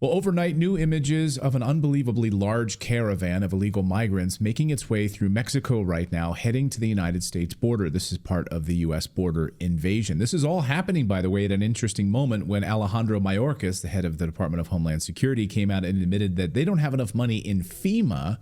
Well, overnight, new images of an unbelievably large caravan of illegal migrants making its way through Mexico right now, heading to the United States border. This is part of the U.S. border invasion. This is all happening, by the way, at an interesting moment when Alejandro Mayorkas, the head of the Department of Homeland Security, came out and admitted that they don't have enough money in FEMA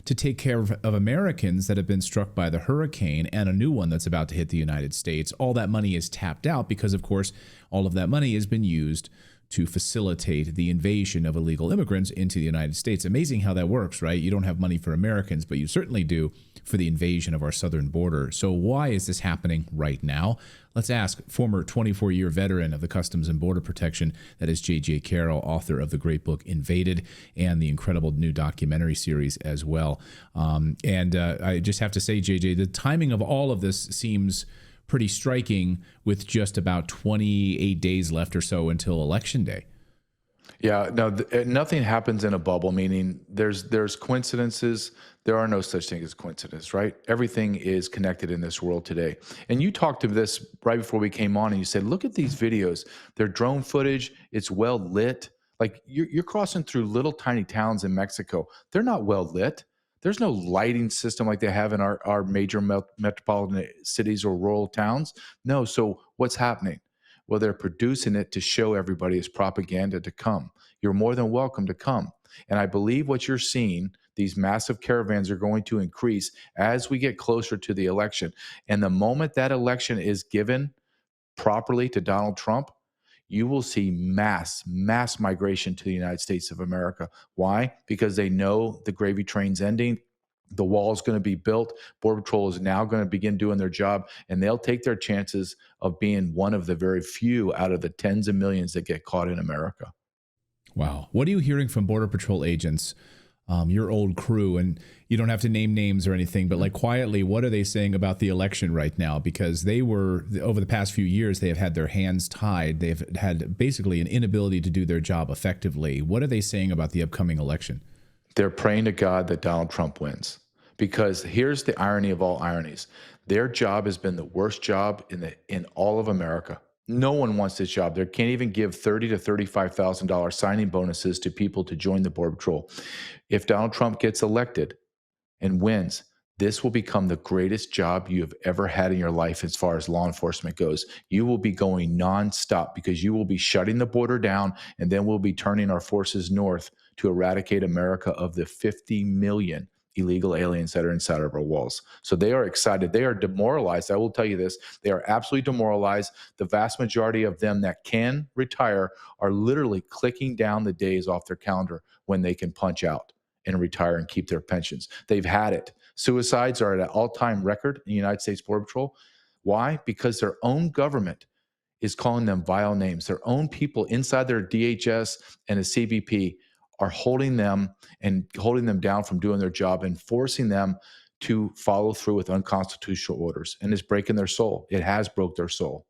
to take care of Americans that have been struck by the hurricane and a new one that's about to hit the United States. All that money is tapped out because, of course, all of that money has been used to facilitate the invasion of illegal immigrants into the United States. Amazing how that works, right? You don't have money for Americans, but you certainly do for the invasion of our southern border. So why is this happening right now? Let's ask former 24-year veteran of the Customs and Border Protection, that is J.J. Carroll, author of the great book Invaded and the incredible new documentary series as well. I just have to say, J.J., the timing of all of this seems pretty striking with just about 28 days left or so until Election Day. Yeah, no, nothing happens in a bubble, meaning there's coincidences. There are no such thing as coincidence, right? Everything is connected in this world today. And you talked to this right before we came on, and you said, look at these videos. They're drone footage. It's well lit. Like you're crossing through little tiny towns in Mexico. They're not well lit. There's no lighting system like they have in our major metropolitan cities or rural towns. No. So what's happening? Well, they're producing it to show everybody as propaganda to come. You're more than welcome to come. And I believe what you're seeing, these massive caravans are going to increase as we get closer to the election. And the moment that election is given properly to Donald Trump, you will see mass migration to the United States of America. Why? Because they know the gravy train's ending. The wall is going to be built. Border Patrol is now going to begin doing their job, and they'll take their chances of being one of the very few out of the tens of millions that get caught in America. Wow. What are you hearing from Border Patrol agents, your old crew? And you don't have to name names or anything, but like quietly, what are they saying about the election right now? Because they were, over the past few years, they have had their hands tied. They've had basically an inability to do their job effectively. What are they saying about the upcoming election? They're praying to God that Donald Trump wins. Because here's the irony of all ironies. Their job has been the worst job in all of America. No one wants this job. They can't even give $30,000 to $35,000 signing bonuses to people to join the Border Patrol. If Donald Trump gets elected and wins, this will become the greatest job you have ever had in your life as far as law enforcement goes. You will be going nonstop because you will be shutting the border down, and then we'll be turning our forces north to eradicate America of the 50 million illegal aliens that are inside of our walls. So they are excited. They are demoralized. I will tell you this. They are absolutely demoralized. The vast majority of them that can retire are literally clicking down the days off their calendar when they can punch out and retire and keep their pensions. They've had it. Suicides are at an all-time record in the United States Border Patrol. Why? Because their own government is calling them vile names. Their own people inside their DHS and the CBP are holding them down from doing their job and forcing them to follow through with unconstitutional orders. And it's breaking their soul. It has broke their soul.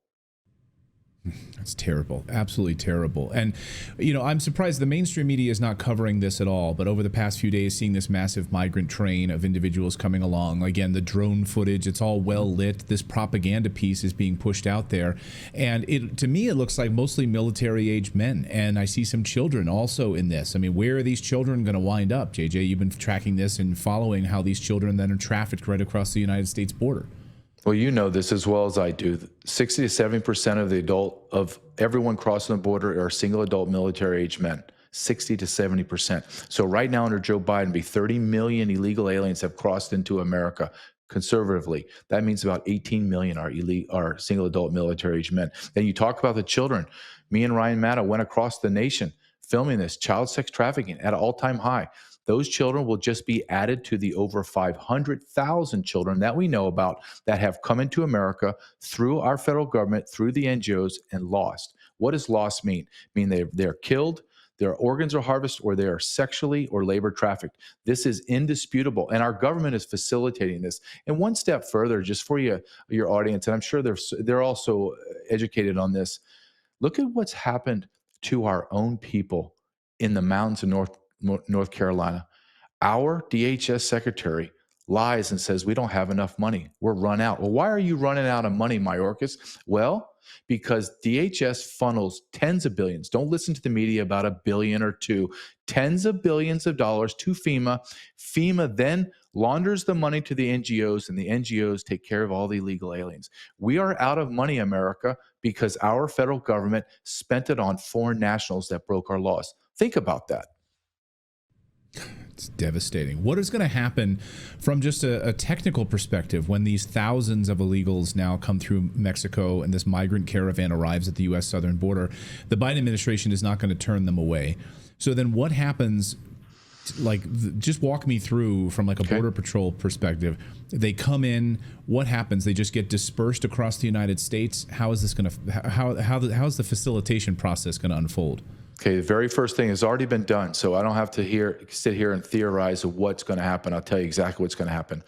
That's terrible. Absolutely terrible. And, you know, I'm surprised the mainstream media is not covering this at all. But over the past few days, seeing this massive migrant train of individuals coming along, again, the drone footage, it's all well lit. This propaganda piece is being pushed out there. And to me, it looks like mostly military age men. And I see some children also in this. I mean, where are these children going to wind up? JJ, you've been tracking this and following how these children then are trafficked right across the United States border. Well, you know this as well as I do. 60 to 70% of everyone crossing the border are single adult military age men. 60 to 70%. So right now under Joe Biden, 30 million illegal aliens have crossed into America conservatively. That means about 18 million are single adult military age men. Then you talk about the children. Me and Ryan Maddow went across the nation filming this child sex trafficking at an all-time high. Those children will just be added to the over 500,000 children that we know about that have come into America through our federal government, through the NGOs, and lost. What does lost mean? They're killed, their organs are harvested, or they are sexually or labor trafficked. This is indisputable, and our government is facilitating this. And one step further, just for your audience, and I'm sure they're also educated on this, look at what's happened to our own people in the mountains of North Carolina. Our DHS secretary lies and says we don't have enough money. We're run out. Well, why are you running out of money, Mayorkas? Well, because DHS funnels tens of billions. Don't listen to the media about a billion or two, tens of billions of dollars to FEMA. FEMA then launders the money to the NGOs, and the NGOs take care of all the illegal aliens. We are out of money, America, because our federal government spent it on foreign nationals that broke our laws. Think about that. It's devastating. What is going to happen from just a technical perspective when these thousands of illegals now come through Mexico and this migrant caravan arrives at the U.S. southern border? The Biden administration is not going to turn them away. So then what happens? Like, just walk me through from like a border patrol perspective. They come in. What happens? They just get dispersed across the United States. How is this going to? How's the facilitation process going to unfold? Okay, the very first thing has already been done, so I don't have to sit here and theorize of what's going to happen. I'll tell you exactly what's going to happen.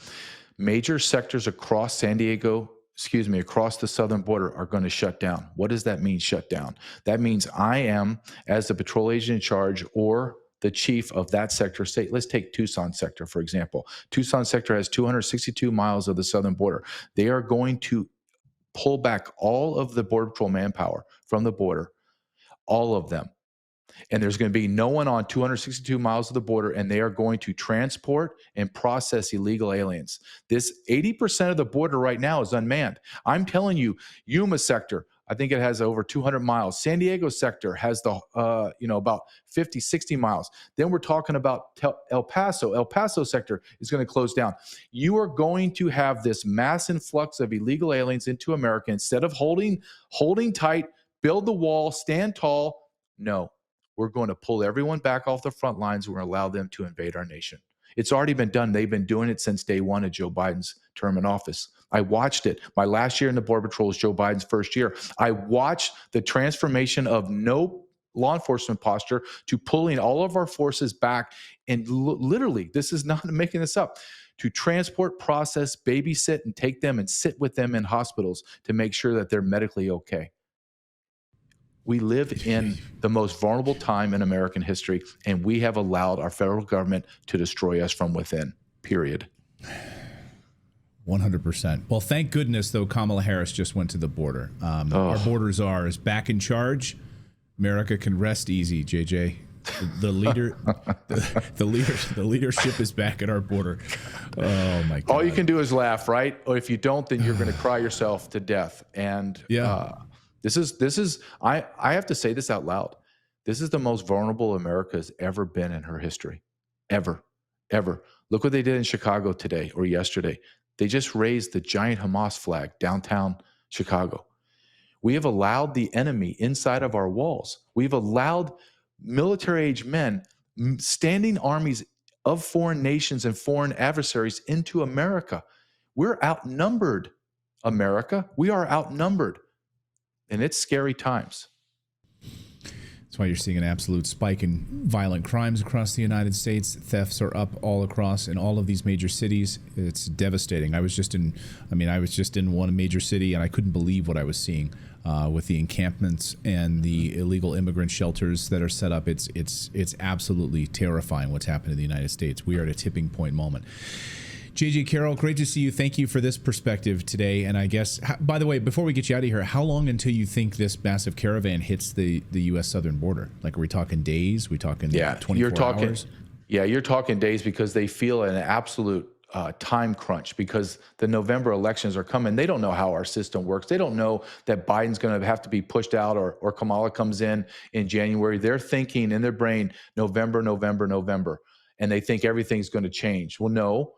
Major sectors across across the southern border are going to shut down. What does that mean, shut down? That means I am, as the patrol agent in charge or the chief of that sector, say, let's take Tucson sector, for example. Tucson sector has 262 miles of the southern border. They are going to pull back all of the Border Patrol manpower from the border, all of them. And there's going to be no one on 262 miles of the border, and they are going to transport and process illegal aliens. This 80% of the border right now is unmanned. I'm telling you, Yuma sector, I think it has over 200 miles. San Diego sector has about 50, 60 miles. Then we're talking about El Paso. El Paso sector is going to close down. You are going to have this mass influx of illegal aliens into America. Instead of holding tight, build the wall, stand tall. No. We're going to pull everyone back off the front lines. We're going to allow them to invade our nation. It's already been done. They've been doing it since day one of Joe Biden's term in office. I watched it. My last year in the Border Patrol was Joe Biden's first year. I watched the transformation of no law enforcement posture to pulling all of our forces back. And literally, this is not making this up, to transport, process, babysit, and take them and sit with them in hospitals to make sure that they're medically okay. We live in the most vulnerable time in American history, and we have allowed our federal government to destroy us from within, period. 100%. Well, thank goodness, though, Kamala Harris just went to the border. Our border czar is back in charge. America can rest easy, JJ. The leadership is back at our border. Oh, my God. All you can do is laugh, right? Or if you don't, then you're going to cry yourself to death. And This is I have to say this out loud. This is the most vulnerable America has ever been in her history. Ever. Look what they did in Chicago today or yesterday. They just raised the giant Hamas flag downtown Chicago. We have allowed the enemy inside of our walls. We've allowed military-age men, standing armies of foreign nations and foreign adversaries into America. We're outnumbered, America. We are outnumbered. And it's scary times. That's why you're seeing an absolute spike in violent crimes across the United States. Thefts are up all across in all of these major cities. It's devastating. I was just in one major city, and I couldn't believe what I was seeing with the encampments and the illegal immigrant shelters that are set up. It's absolutely terrifying what's happened in the United States. We are at a tipping point moment. JJ Carroll, great to see you. Thank you for this perspective today. And I guess, by the way, before we get you out of here, how long until you think this massive caravan hits the U.S. southern border? Like, are we talking days? Are we talking 24 hours? Yeah, you're talking days, because they feel an absolute time crunch, because the November elections are coming. They don't know how our system works. They don't know that Biden's going to have to be pushed out or Kamala comes in January. They're thinking in their brain, November. And they think everything's going to change. Well, no.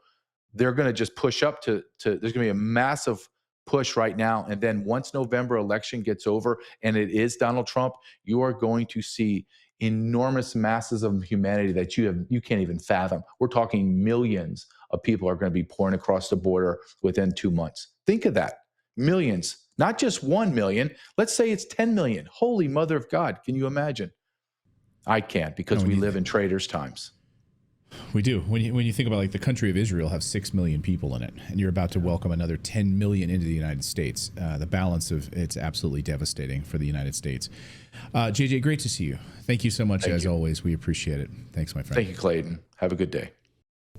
They're going to just push up to there's going to be a massive push right now. And then once November election gets over and it is Donald Trump, you are going to see enormous masses of humanity that you can't even fathom. We're talking millions of people are going to be pouring across the border within 2 months. Think of that. Millions, not just 1 million. Let's say it's 10 million. Holy mother of God. Can you imagine? I can't, because we live in traitors' times. We do. When you think about, like, the country of Israel have 6 million people in it, and you're about to welcome another 10 million into the United States. The balance of it's absolutely devastating for the United States. JJ, great to see you. Thank you so much, as always. We appreciate it. Thanks, my friend. Thank you, Clayton. Have a good day.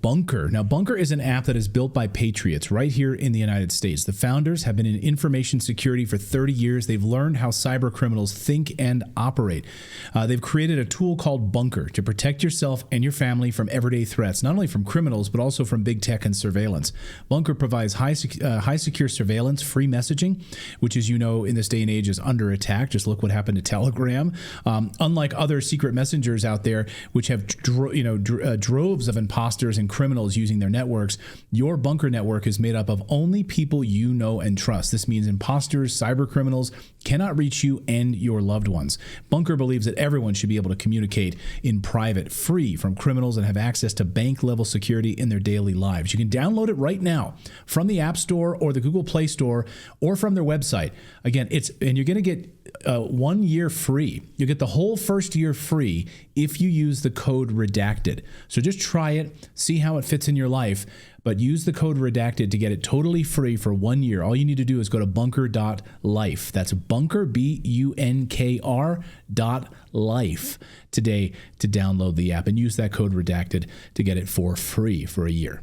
Bunker. Now, Bunker is an app that is built by patriots right here in the United States. The founders have been in information security for 30 years. They've learned how cyber criminals think and operate. They've created a tool called Bunker to protect yourself and your family from everyday threats, not only from criminals, but also from big tech and surveillance. Bunker provides high secure surveillance, free messaging, which, as you know, in this day and age is under attack. Just look what happened to Telegram. Unlike other secret messengers out there, which have droves of imposters and criminals using their networks, your Bunker network is made up of only people you know and trust. This means imposters, cyber criminals cannot reach you and your loved ones. Bunker believes that everyone should be able to communicate in private, free from criminals, and have access to bank-level security in their daily lives. You can download it right now from the App Store or the Google Play Store or from their website. Again, and you're going to get 1 year free. You get the whole first year free if you use the code Redacted. So just try it, see how it fits in your life, but use the code Redacted to get it totally free for 1 year. All you need to do is go to bunker.life. That's bunker, BUNKR.life today to download the app and use that code Redacted to get it for free for a year.